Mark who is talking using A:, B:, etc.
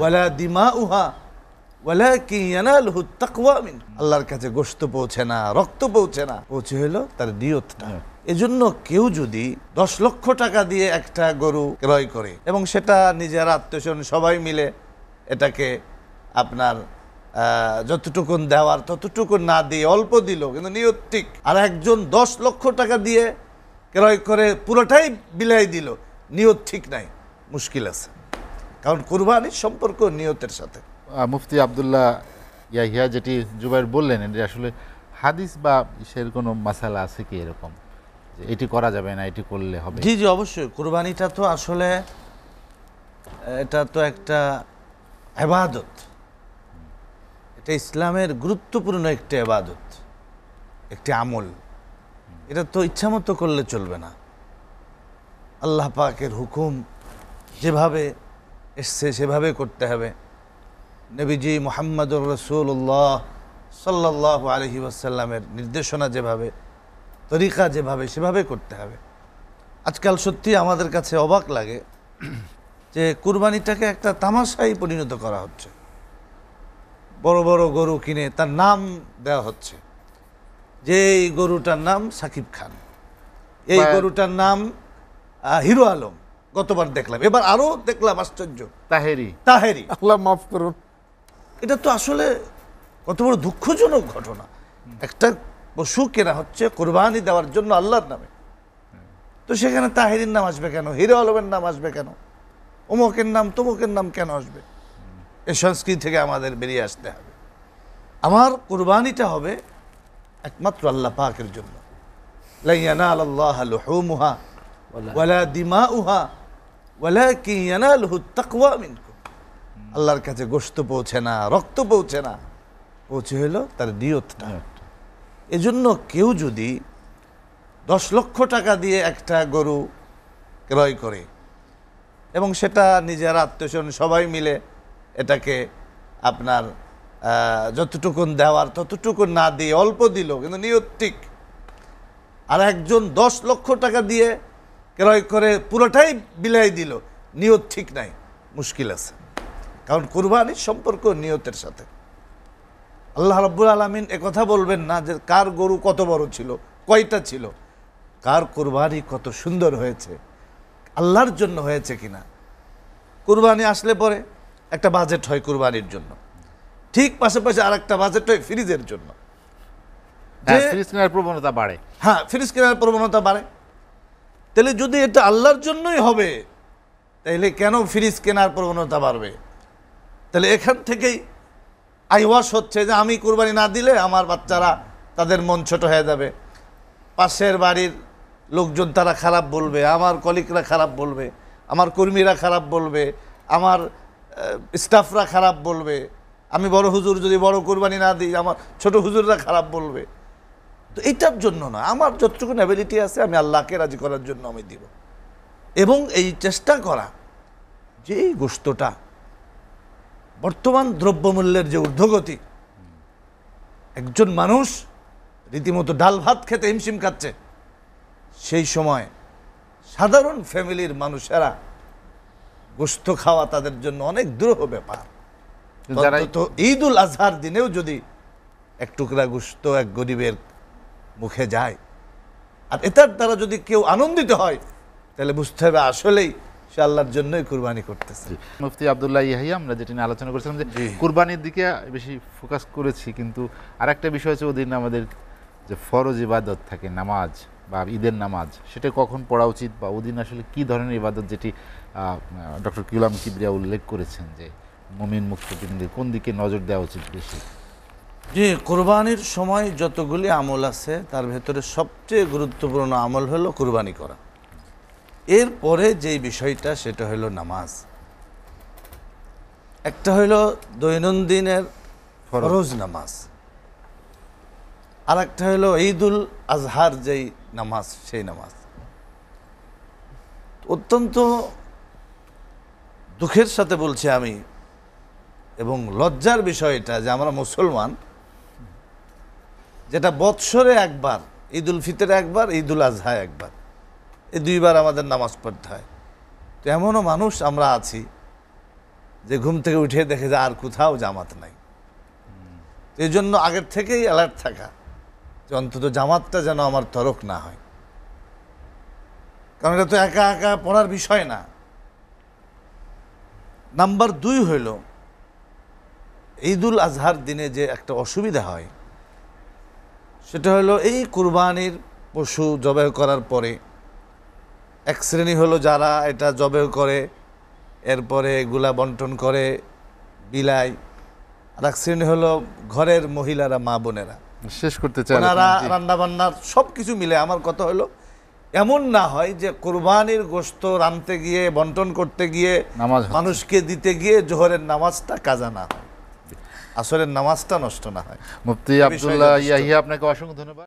A: ওয়ালা দিমাউহা ওয়ালাকিন ইয়ানালুহু তাকওয়া মিনকুম। আল্লাহর কাছে গোশত পৌঁছে না, রক্ত পৌঁছে না, পৌঁছে হলো তার নিয়তটা। এজন্য কেউ যদি 10 লক্ষ টাকা দিয়ে একটা গরু ক্রয় করে এবং সেটা নিজের আত্মীয়স্বজন সবাই মিলে এটাকে আপনার যতটুকুন দেওয়ার ততটুকুন না দিয়ে অল্প দিল, কিন্তু নিয়ত ঠিক। আর একজন 10 লক্ষ টাকা দিয়ে ক্রয় করে পুরোটাই বিলাই দিল, নিয়ত ঠিক নাই, মুশকিল আছে। কারণ কুরবানির সম্পর্ক নিয়তের সাথে।
B: মুফতি আব্দুল্লাহ ইয়াহিয়া যেটি জুবাইর বললেন, এটা আসলে হাদিস বা ইসের কোনো মাসালা আছে কি এরকম যে এটি করা যাবে না, এটি করলে হবে?
A: জি জি, অবশ্যই। কুরবানিটা তো আসলে এটা তো একটা ইবাদত, এটা ইসলামের গুরুত্বপূর্ণ একটা ইবাদত, একটি আমল। এটা তো ইচ্ছামতো করলে চলবে না। আল্লাহ পাকের হুকুম যেভাবে এসছে সেভাবে করতে হবে। নবীজি মুহাম্মদুর রাসূলুল্লাহ সাল্লাল্লাহু আলাইহি ওয়াসাল্লামের নির্দেশনা যেভাবে, তরিকা যেভাবে, সেভাবে করতে হবে। আজকাল সত্যি আমাদের কাছে অবাক লাগে যে কুরবানিটাকে একটা তামাশায় পরিণত করা হচ্ছে। বড় বড় গরু কিনে তার নাম দেওয়া হচ্ছে, যে এই গরুটার নাম সাকিব খান, এই গরুটার নাম হিরো আলম। গতবার দেখলাম, এবার আরো দেখলাম আশ্চর্য, তাহেরি।
C: আল্লাহ মাফ করুন।
A: এটা তো আসলে কত বড় দুঃখজনক ঘটনা। একটা পশু কেনা হচ্ছে কোরবানি দেওয়ার জন্য আল্লাহর নামে, তো সেখানে তাহেরির নাম আসবে কেন, হিরো আলমের নাম আসবে কেন, অমুকের নাম তমুকের নাম কেন আসবে? এই সংস্কৃতি থেকে আমাদের বেরিয়ে আসতে হবে। আমার কুরবানিটা হবে একমাত্র আল্লাহ পাকের জন্য। লা ইয়ানালাল্লাহু লুহুমুহা ওয়ালা দিমাউহা ওয়ালাকিন ইয়ানালুহু তাকওয়া মিনকুম। আল্লাহর কাছে গোশত পৌঁছে না, রক্ত পৌঁছে না, পৌঁছে হলো তার নিয়তটা। এজন্য কেউ যদি 10 লক্ষ টাকা দিয়ে একটা গরু ক্রয় করে এবং সেটা নিজের আত্মীয়স্বজন সবাই মিলে এটাকে আপনার যতটুকুন দেওয়ার ততটুকুন না দিয়ে অল্প দিল, কিন্তু নিয়ত ঠিক। আর একজন 10 লক্ষ টাকা দিয়ে ক্রয় করে পুরোটাই বিলাই দিল, নিয়ত ঠিক নাই, মুশকিল আছে। কারণ কুরবানির সম্পর্ক নিয়তের সাথে। আল্লাহ রাব্বুল আলামিন একথা বলবেন না যে কার গরু কত বড় ছিল, কয়টা ছিল, কার কুরবানি কত সুন্দর হয়েছে, আল্লাহর জন্য হয়েছে কিনা। কুরবানি আসলে পরে একটা বাজেট হয় কুরবানির জন্য, ঠিক পাশাপাশি আর একটা বাজেট হয় ফ্রিজের জন্য।
B: ফ্রিজ কেনার প্রবণতা বাড়ে।
A: হ্যাঁ, ফ্রিজ কেনার প্রবণতা বাড়ে। তাহলে যদি এটা আল্লাহর জন্যই হবে, তাহলে কেন ফ্রিজ কেনার প্রবণতা বাড়বে? তাহলে এখান থেকেই আইওয়াস হচ্ছে যে আমি কুরবানি না দিলে আমার বাচ্চারা, তাদের মন ছোট হয়ে যাবে, পাশের বাড়ির লোকজন তারা খারাপ বলবে, আমার কলিগরা খারাপ বলবে, আমার কর্মীরা খারাপ বলবে, আমার স্টাফরা খারাপ বলবে, আমি বড় হুজুর যদি বড় কুরবানি না দিই আমার ছোট হুজুররা খারাপ বলবে। তো এইটার জন্য না, আমার যতটুকু অ্যাবিলিটি আছে আমি আল্লাহকে রাজি করার জন্য আমি দিব। এবং এই চেষ্টা করা যে এই গোশতটা, বর্তমান দ্রব্যমূল্যের যে ঊর্ধ্বগতি, একজন মানুষ রীতিমতো ডাল ভাত খেতে হিমশিম খাচ্ছে, সেই সময় সাধারণ ফ্যামিলির মানুষেরা গোশত খাওয়া তাদের জন্য অনেক দুরূহ ব্যাপার। তো ঈদ উল আজহার দিনেও যদি এক টুকরা গোশত এক গরিবের মুখে যায় আর এটার দ্বারা যদি কেউ আনন্দিত হয়, তাহলে বুঝতে হবে আসলেই সে আল্লাহর জন্যই কুরবানি করতেছে।
B: মুফতি আব্দুল্লাহ ইয়াহিয়া, আমরা যেটি নিয়ে আলোচনা করেছিলাম যে কুরবানির দিকে বেশি ফোকাস করেছি, কিন্তু আরেকটা বিষয় হচ্ছে ওদিন আমাদের যে ফরজ ইবাদত থাকে, নামাজ বা ঈদের নামাজ, সেটা কখন পড়া উচিত বা ওদিন আসলে কি ধরনের ইবাদত, যেটি ডক্টর কিউলাম কিবরিয়া উল্লেখ করেছেন যে মুমিন মুত্তাকিনদের কোন দিকে নজর দেওয়া উচিত বেশি?
A: যে কুরবানির সময় যতগুলি আমল আছে তার ভেতরে সবচেয়ে গুরুত্বপূর্ণ আমল হলো কুরবানি করা। এরপরে যেই বিষয়টা সেটা হলো নামাজ। একটা হলো দৈনন্দিনের ফরজ নামাজ, আর একটা হলো ঈদুল আজহার যেই নামাজ, সেই নামাজ। অত্যন্ত দুঃখের সাথে বলছি আমি, এবং লজ্জার বিষয় এটা যে আমরা মুসলমান, যেটা বৎসরে একবার, ঈদুল ফিতরে একবার, ঈদুল আজহা একবার, এই দুইবার আমাদের নামাজ পড়তে হয়। তো এমনও মানুষ আমরা আছি যে ঘুম থেকে উঠে দেখে যে আর কোথাও জামাত নাই। এই জন্য আগের থেকেই অ্যালার্ট থাকা যে অন্তত জামাতটা যেন আমার তরক না হয়, কারণ এটা তো একা একা পড়ার বিষয় না। নাম্বার 2 হইল ঈদুল আজহার দিনে যে একটা অসুবিধা হয় সেটা হলো এই কুরবানির পশু জবাই করার পরে এক শ্রেণী হলো যারা এটা জবাই করে এরপরে এগুলা বন্টন করে বিলায়, আর এক শ্রেণী হলো ঘরের মহিলারা, মা বোনেরা,
B: শেষ করতে চাই
A: ওনারা রান্না বান্নার সব কিছু মিলে। আমার কথা হলো এমন না হয় যে কুরবানির গোশত রানতে গিয়ে বন্টন করতে গিয়ে
B: নামাজ
A: মানুষকে দিতে গিয়ে জোহরের নামাজটা কাজা না হয়, আসরের নামাজটা নষ্ট না হয়।
B: মুফতি
A: বিষয়ে
B: আব্দুল্লাহ
A: যথেষ্ট।
B: ইয়াহিয়া, আপনাকে অসংখ্য ধন্যবাদ।